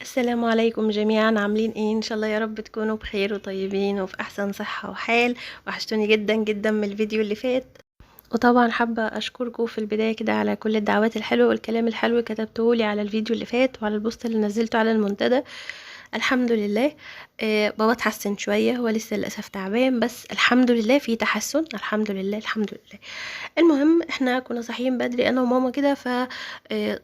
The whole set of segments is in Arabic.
السلام عليكم جميعا، عاملين ايه؟ ان شاء الله يا رب تكونوا بخير وطيبين وفي احسن صحة وحال. وحشتوني جدا جدا من الفيديو اللي فات. وطبعا حابة اشكركم في البداية كده على كل الدعوات الحلوة والكلام الحلو اللي كتبتهولي على الفيديو اللي فات وعلى البوست اللي نزلته على المنتدى. الحمد لله. بابا اتحسن شوية، هو لسه للأسف تعبان بس الحمد لله في تحسن، الحمد لله الحمد لله. المهم احنا كنا صاحيين بدري انا وماما كده، ف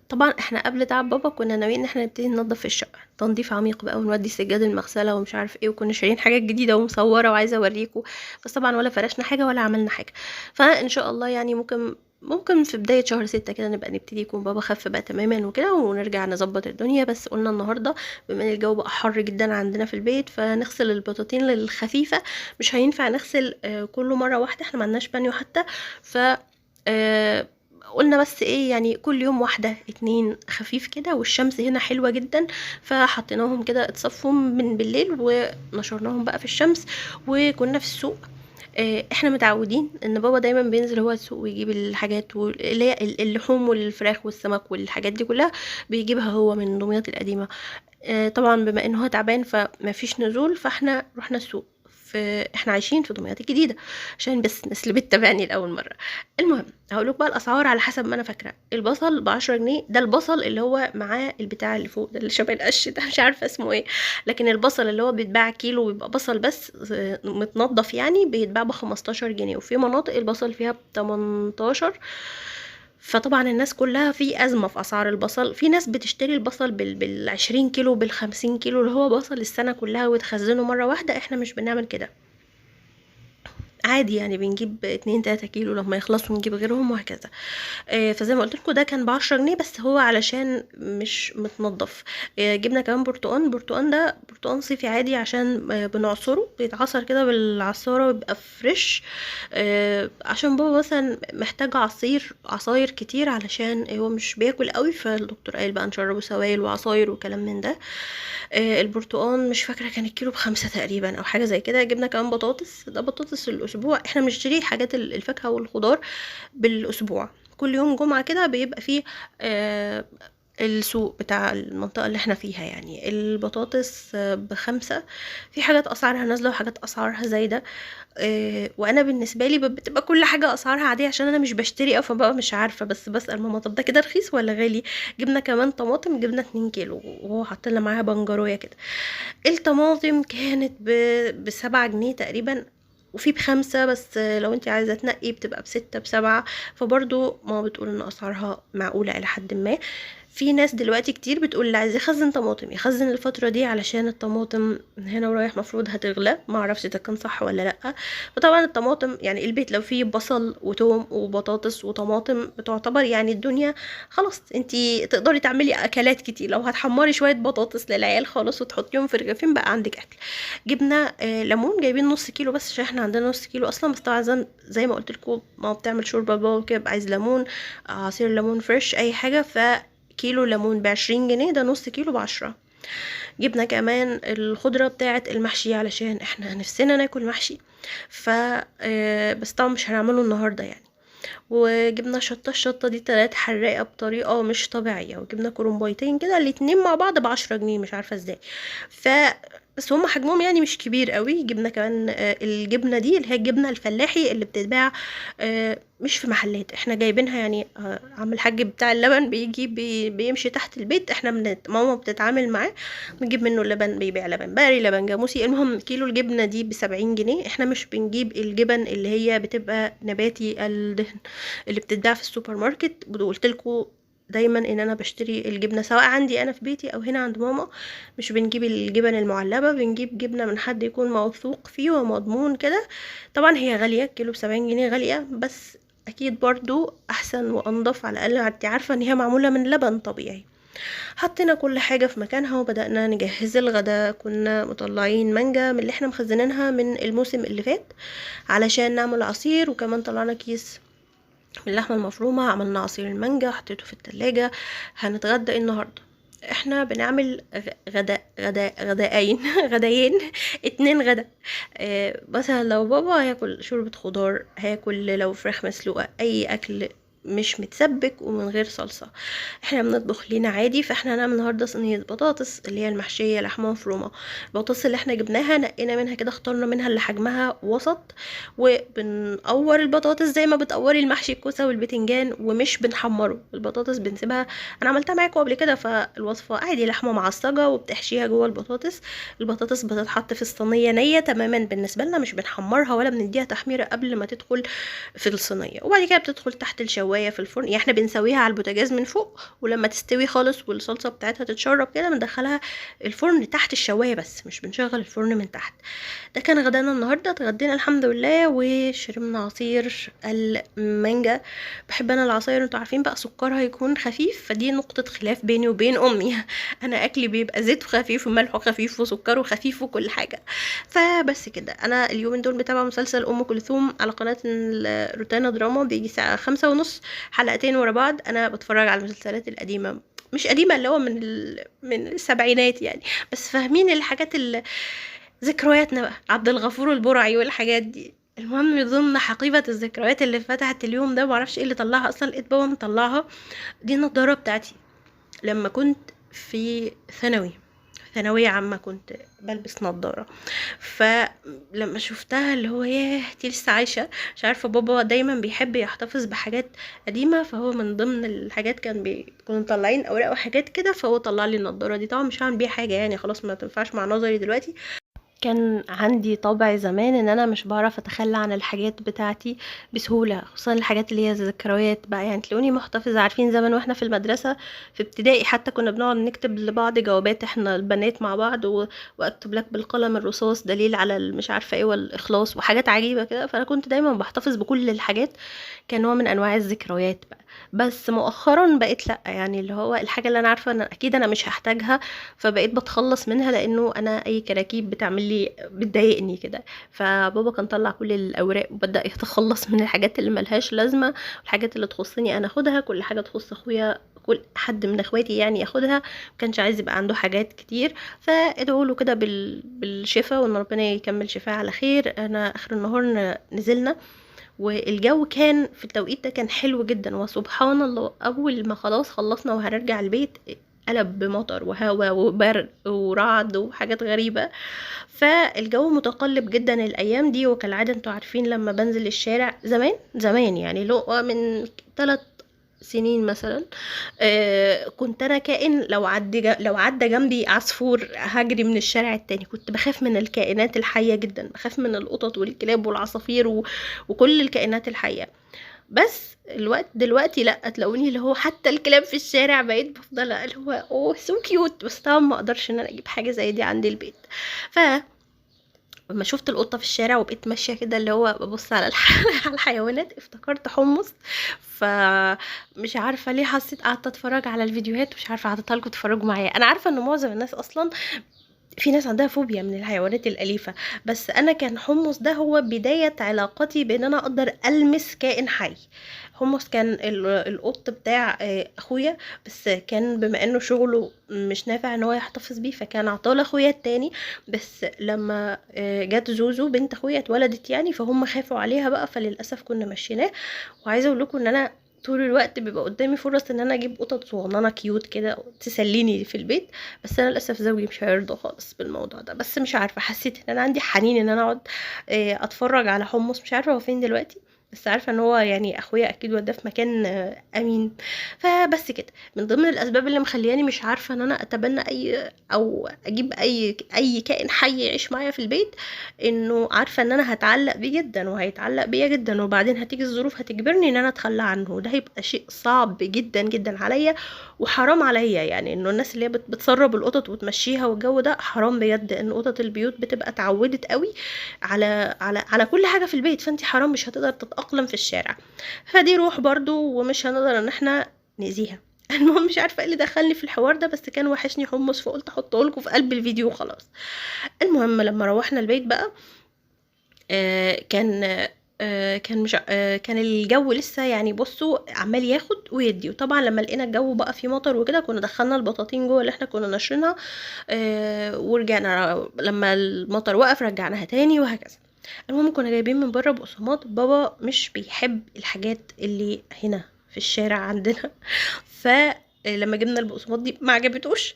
طبعا احنا قبل تعب بابا كنا ناويين ان احنا نبتدي ننظف في الشقه تنظيف عميق بقى، ونودي سجاد المغسله ومش عارف ايه، وكنا شايلين حاجات جديده ومصوره وعايزه اوريكم. بس طبعا ولا فرشنا حاجه ولا عملنا حاجه. فان شاء الله يعني ممكن في بداية شهر 6 كده نبقى نبتدي يكون بابا خف بقى تماما وكده، ونرجع نظبط الدنيا. بس قلنا النهاردة بما ان الجو بقى حر جدا عندنا في البيت، فنغسل البطاطين الخفيفة. مش هينفع نغسل كله مرة واحدة، احنا معندناش بانيو حتى. ف آه، قلنا بس ايه يعني كل يوم واحدة اتنين خفيف كده، والشمس هنا حلوة جدا. فحطيناهم كده اتصفوا من بالليل ونشرناهم بقى في الشمس. وكنا في السوق. احنا متعودين ان بابا دايما بينزل هو السوق ويجيب الحاجات اللي هي اللحوم والفراخ والسمك والحاجات دي كلها. بيجيبها هو من دمياط القديمة. طبعا بما انه هو تعبان فما فيش نزول، فاحنا رحنا السوق. احنا عايشين في دمياط الجديدة، عشان بس الناس اللي بتتابعني لأول مرة. المهم هقولك بقى الأسعار على حسب ما أنا فاكرة. البصل ب10 جنيه، ده البصل اللي هو معاه البتاع اللي فوق ده اللي شبه القش ده، مش عارفة اسمه ايه. لكن البصل اللي هو بيتباع كيلو ويبقى بصل بس متنضف يعني بيتباع ب15 جنيه، وفي مناطق البصل فيها ب18. فطبعا الناس كلها في أزمة في أسعار البصل. في ناس بتشتري البصل بال20 كيلو بال50 كيلو اللي هو بصل السنة كلها وتخزنه مرة واحدة. احنا مش بنعمل كده، عادي يعني بنجيب 2 3 كيلو لما يخلصوا نجيب غيرهم وهكذا. فزي ما قلت لكم ده كان ب10 جنيه، بس هو علشان مش متنضف. جبنا كمان برتقان ده برتقان صيفي عادي، عشان بنعصره بيتعصر كده بالعصارة ويبقى فريش. عشان بابا مثلا محتاج عصاير كتير علشان هو مش بياكل قوي، فالدكتور قال بقى نشربه سوائل وعصاير وكلام من ده. البرتقان مش فاكرة كان الكيلو ب5 تقريبا او حاجة زي كده. جبنا كمان بطاطس، ده بطاطس الاسبوع. احنا بنشتري حاجات الفاكهة والخضار بالاسبوع. كل يوم جمعة كده بيبقى فيه آه السوق بتاع المنطقة اللي احنا فيها. يعني البطاطس ب5. في حاجات اسعارها نازلة وحاجات اسعارها زايدة. وانا بالنسبة لي بتبقى كل حاجة اسعارها عادية، عشان انا مش بشتري او فبقى مش عارفة، بس بسأل ماما طب ده كده رخيص ولا غالي. جبنا كمان طماطم، جبنا 2 كيلو وهو حط لنا معاها بنجروية كده. الطماطم كانت ب7 جنيه تقريبا، وفي ب5، بس لو انت عايزة تنقي بتبقى ب6 ب7. فبرضو ماما بتقول ان اسعارها معقولة الى حد ما. في ناس دلوقتي كتير بتقول اللي عايز يخزن طماطم يخزن الفترة دي، علشان الطماطم من هنا ورايح مفروض هتغلى. ما اعرفش اذا كان صح ولا لا. فطبعا الطماطم يعني البيت لو فيه بصل وتوم وبطاطس وطماطم بتعتبر يعني الدنيا خلاص. انتي تقدري تعملي اكلات كتير لو هتحمري شويه بطاطس للعيال خالص وتحطيهم في رغيفين بقى عندك اكل. جبنا ليمون، جايبين نص كيلو بس عشان احنا عندنا نص كيلو اصلا. بس طبعا زي ما قلت لكم ما بتعمل شوربه بابا كده عايز ليمون، عصير ليمون فريش اي حاجه. فكيلو ليمون ب20 جنيه، ده نص كيلو ب10. جبنا كمان الخضره بتاعه المحشي علشان احنا نفسنا ناكل محشي. ف بس طبعا مش هنعمله النهارده يعني. وجبنا الشطة دي طلعت حراقة بطريقة مش طبيعية. وجبنا كرومبايتين كده الاتنين مع بعض ب10 جنيه، مش عارفة ازاي. ف بس هما حجمهم يعني مش كبير قوي. جبنا كمان الجبنة دي اللي هي الجبنة الفلاحي اللي بتتباع مش في محلات، احنا جايبينها يعني. عم الحاج بتاع اللبن بيجي بيمشي تحت البيت، احنا ماما بتتعامل معاه. بنجيب منه اللبن، بيبيع لبن بقري لبن جاموسي. المهم كيلو الجبنة دي ب70 جنيه. احنا مش بنجيب الجبن اللي هي بتبقى نباتي الدهن اللي بتتباع في السوبر ماركت. قلت لكم دايما ان انا بشتري الجبنه سواء عندي انا في بيتي او هنا عند ماما. مش بنجيب الجبن المعلبه، بنجيب جبنه من حد يكون موثوق فيه ومضمون كده. طبعا هي غاليه، كيلو ب70 جنيه غاليه، بس اكيد برضو احسن وانضف. على الاقل انت عارفه ان هي معموله من لبن طبيعي. حطينا كل حاجه في مكانها وبدانا نجهز الغدا. كنا مطلعين مانجا من اللي احنا مخزنينها من الموسم اللي فات علشان نعمل عصير، وكمان طلعنا كيس من اللحمة المفرومة. عملنا عصير المانجا حطيته في التلاجة. هنتغدى ايه النهاردة؟ احنا بنعمل غداءين غدايين 2 غدا. مثلا لو بابا هياكل شوربة خضار، هياكل لو فراخ مسلوقة اي اكل مش متسبك ومن غير صلصة. احنا بنطبخ لينا عادي، فاحنا هنعمل النهارده صينية بطاطس اللي هي المحشية لحمة مفرومة. البطاطس اللي احنا جبناها نقينا منها كده، اخترنا منها اللي حجمها وسط، وبنقور البطاطس زي ما بتقوري المحشي الكوسة والبتنجان، ومش بنحمره البطاطس، بنسيبها. انا عملتها معاكم قبل كده، فالوصفة عادي لحمة معصجة وبتحشيها جوه البطاطس. البطاطس بتتحط في الصينية نية تماما بالنسبة لنا، مش بنحمرها ولا بنديها تحميرة قبل ما تدخل في الصينية، وبعد كده بتدخل تحت الشواية في الفرن. يعني احنا بنسويها على البوتاجاز من فوق، ولما تستوي خالص والصلصة بتاعتها تتشرب كده بندخلها الفرن تحت الشواية، بس مش بنشغل الفرن من تحت. ده كان غدانا النهارده، اتغدينا الحمد لله وشربنا عصير المانجا. بحب انا العصاير، انتوا عارفين بقى سكرها يكون خفيف، فدي نقطة خلاف بيني وبين امي. انا اكلي بيبقى زيته خفيف وملحه خفيف وسكره خفيف وكل حاجة. فبس كده، انا اليومين دول بتابعه مسلسل ام كلثوم على قناة روتانا دراما، بيجي الساعة 5:30، حلقتين ورا بعض. انا بتفرج على المسلسلات القديمة، مش قديمة اللي هو من السبعينات يعني، بس فاهمين الحاجات ذكرياتنا بقى، عبد الغفور البرعي والحاجات دي. المهم، من ضمن حقيبة الذكريات اللي فتحت اليوم ده، معرفش ايه اللي طلعها اصلا، لقيت بابا مطلعها. دي النضارة بتاعتي لما كنت في ثانوية عامة، كنت بلبس نظارة. فلما شفتها اللي هو ياه، دي لسه عايشة. مش عارفة، بابا دايما بيحب يحتفظ بحاجات قديمة، فهو من ضمن الحاجات كانوا مطلعين اوراق وحاجات كده، فهو طلع لي النضارة دي. طبعا مش هعمل بيها حاجة يعني، خلاص ما تنفعش مع نظري دلوقتي. كان عندي طبع زمان ان انا مش بعرف اتخلى عن الحاجات بتاعتي بسهولة، خصوصا الحاجات اللي هي ذكريات بقى. يعني تلاقوني محتفظة، عارفين زمان واحنا في المدرسة في ابتدائي حتى كنا بنقعد نكتب لبعض جوابات احنا البنات مع بعض، واكتب لك بالقلم الرصاص دليل على مش عارفة ايه والاخلاص وحاجات عجيبة كده. فانا كنت دايما بحتفظ بكل الحاجات كنوع من انواع الذكريات بقى. بس مؤخرا بقيت لا، يعني اللي هو الحاجة اللي انا عارفة ان اكيد انا مش هحتاجها، فبقيت بتخلص منها، لانه انا اي كراكيب بتعمل لي بتضايقني كده. فبابا كان طلع كل الاوراق وبدأ يتخلص من الحاجات اللي ملهاش لازمة، الحاجات اللي تخصني انا اخدها، كل حاجة تخص اخويا كل حد من اخواتي يعني ياخدها. مكانش عايز يبقى عنده حاجات كتير. فادعوا له كده بالشفاء، وان ربنا يكمل شفاء على خير. انا اخر النهار نزلنا، والجو كان في التوقيت ده كان حلو جدا، وسبحان الله اول ما خلاص خلصنا وهنرجع البيت قلب بمطر وهواء وبرق ورعد وحاجات غريبة. فالجو متقلب جدا الايام دي، وكالعادة انتوا عارفين لما بنزل الشارع زمان زمان، يعني لو من 3 سنين مثلا، كنت انا كائن لو عدى جنبي عصفور هجري من الشارع التاني. كنت بخاف من الكائنات الحية جدا، بخاف من القطط والكلاب والعصافير وكل الكائنات الحية. بس دلوقتي لا، تلاقوني اللي هو حتى الكلاب في الشارع بقيت بفضل اللي هو اوه سو كيوت، بس طبعا ما اقدرش ان انا اجيب حاجة زي دي عندي البيت. ف لما شفت القطة في الشارع وبقيت ماشية كده اللي هو ببص على على الحيوانات، افتكرت حمص. فمش عارفة ليه حسيت قعدت اتفرج على الفيديوهات، مش عارفة احطها لكم تتفرجوا معايا. انا عارفة ان معظم الناس اصلا في ناس عندها فوبيا من الحيوانات الأليفة، بس أنا كان حمص ده هو بداية علاقتي بأن أنا أقدر ألمس كائن حي. حمص كان القط بتاع أخويا، بس كان بما أنه شغله مش نافع أن هو يحتفظ بيه، فكان عطاه لأخويا التاني. بس لما جت زوزو بنت أخويا اتولدت يعني، فهم خافوا عليها بقى، فللأسف كنا مشيناه. وعايزة أقول لكم أن أنا طول الوقت بيبقى قدامي فرص ان انا اجيب قطط صغننه كيوت كده تسليني في البيت، بس انا للاسف زوجي مش هيرضى خالص بالموضوع ده. بس مش عارفه، حسيت ان انا عندي حنين ان انا اقعد اتفرج على حمص. مش عارفه هو فين دلوقتي، بس عارفه ان هو يعني اخويا اكيد وداه في مكان امين. فبس كده، من ضمن الاسباب اللي مخلياني مش عارفه ان انا اتبنى اي او اجيب اي كائن حي يعيش معايا في البيت، انه عارفه ان انا هتعلق بيه جدا وهيتعلق بيا جدا، وبعدين هتيجي الظروف هتجبرني ان انا اتخلى عنه. ده هيبقى شيء صعب جدا جدا عليا وحرام عليا. يعني انه الناس اللي هي بتسرب القطط وتمشيها والجو ده حرام بجد، ان قطط البيوت بتبقى اتعودت قوي على كل حاجه في البيت، فانت حرام مش هتقدر تتاقلم في الشارع. فدي روح برضو، ومش هنقدر ان احنا نأذيها. المهم، مش عارفه ايه اللي دخلني في الحوار ده، بس كان وحشني حمص فقلت احطه لكم في قلب الفيديو وخلاص. المهم، لما روحنا البيت بقى كان كان مش كان الجو لسه يعني بصوا عمال ياخد ويدي. وطبعا لما لقينا الجو بقى فيه مطر وكده، كنا دخلنا البطاطين جوه اللي احنا كنا ناشرينها، ورجعنا لما المطر وقف رجعناها تاني وهكذا. المهم، كنا جايبين من بره بقسماط. بابا مش بيحب الحاجات اللي هنا في الشارع عندنا. فلما جبنا البقسماط دي ما عجبتوش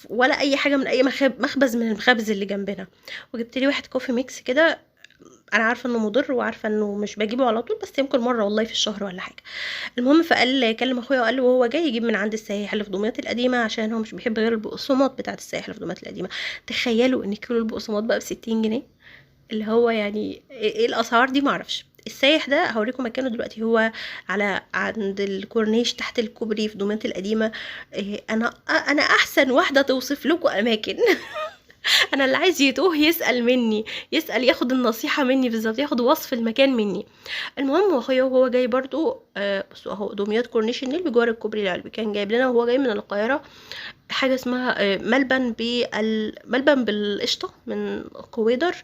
ولا اي حاجه من اي مخبز من المخابز اللي جنبنا. وجبت لي واحد كوفي ميكس كده، انا عارفه انه مضر وعارفه انه مش بجيبه على طول، بس يمكن مره والله في الشهر ولا حاجه. المهم فقال كلم اخويا وقال له وهو جاي يجيب من عند السياح اللي في دمياط القديمه، عشان هو مش بيحب غير البقسماط بتاعه السياح اللي في دمياط القديمه. تخيلوا ان كيلو البقسماط بقى ب60 جنيه، اللي هو يعني ايه الاسعار دي؟ معرفش. السايح ده هوريكم مكانه دلوقتي، هو على عند الكورنيش تحت الكوبري في دمياط القديمه. انا احسن واحده توصف لكم اماكن. انا اللي عايز يتوه يسال مني، يسال ياخد النصيحه مني بالظبط، ياخد وصف المكان مني. المهم واخويا وهو جاي برضو بصوا اهو دمياط كورنيش النيل بجوار الكوبري العلوي، كان جايب لنا وهو جاي من القاهره حاجه اسمها ملبن بالقشطه من قويدر.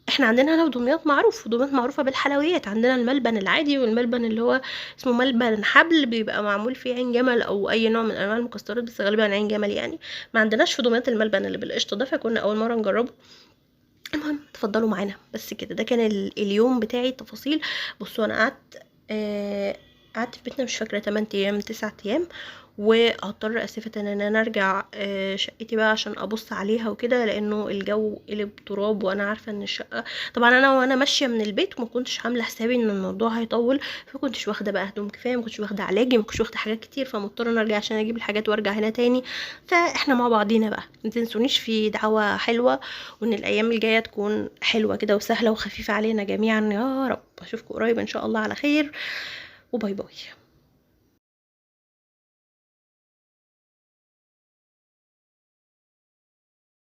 احنا عندنا هنا في دمياط معروف، دمياط معروفة بالحلويات، عندنا الملبن العادي والملبن اللي هو اسمه ملبن حبل، بيبقى معمول فيه عين جمل او اي نوع من انواع المكسرات، بس غالبا عين جمل يعني. ما عندناش في دمياط الملبن اللي بالقشطة ده، فكنا اول مرة نجربه. المهم اتفضلوا معانا بس كده، ده كان اليوم بتاعي التفاصيل. بصوا انا قعدت في بيتنا مش فاكره 8 ايام 9 ايام، وهضطر اسفه ان انا ارجع شقتي بقى عشان ابص عليها وكده، لانه الجو قلب تراب. وانا عارفه ان الشقه طبعا انا وانا ماشيه من البيت ما كنتش عامله حسابي ان الموضوع هيطول، فكنتش واخده بقى هدوم كفايه، ما كنتش واخده علاجي، ما كنتش واخده حاجات كتير، فمضطره ان ارجع عشان اجيب الحاجات وارجع هنا تاني. فاحنا مع بعضينا بقى، ما تنسونيش في دعوه حلوه، وان الايام الجايه تكون حلوه كده وسهله وخفيفه علينا جميعا يا رب. اشوفكم قريب ان شاء الله على خير، وباي باي.